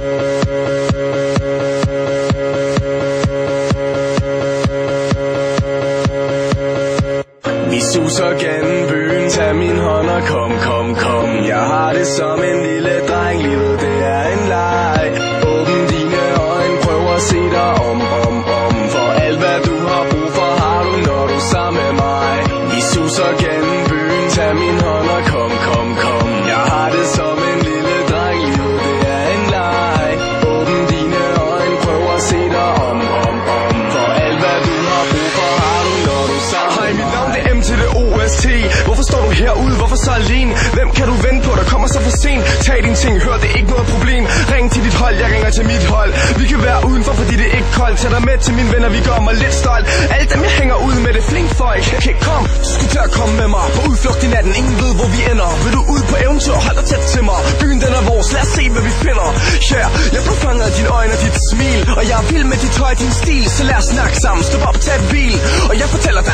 Vi suser gennem byen, tag min hånd og kom, kom, kom. Jeg har det som en lille dreng, livet det er en leg. Åbn dine øjne, prøv at se dig om. For alt hvad du har brug for, har du, når du er sammen med mig. Vi suser gennem byen, tag min hånd og kom, kom, kom. Jeg har det som en lille dreng, livet det er en leg. Åbn dine øjne, prøv at se dig om. For alt hvad du har brug for, har du, når du er sammen. Hej, mit navn det er M til det OST. Hvorfor står du herude, hvorfor så alene? Hvem kan du vente på, der kommer så for sent? Tag dine ting, hør det er ikke noget problem. Ring til dit hold, jeg ringer til mit hold. Vi kan være udenfor, fordi det er ikke koldt. Tag dig med til mine venner, vi gør mig lidt stolt. Alle dem jeg hænger ud med, det flink folk. Okay, kom, du skal til at komme med mig. På udflugt i natten, ingen ved hvor vi ender. Vil du ud på eventyr, hold dig tæt til mig. Byen den er vores, lad os se hvad vi finder. Yeah, jeg blev fanget af dine øjne og dit smil. Og jeg er vild med dit tøj og din stil. Så lad os snakke sammen, stop op og tag et bil. Og jeg fortæller dig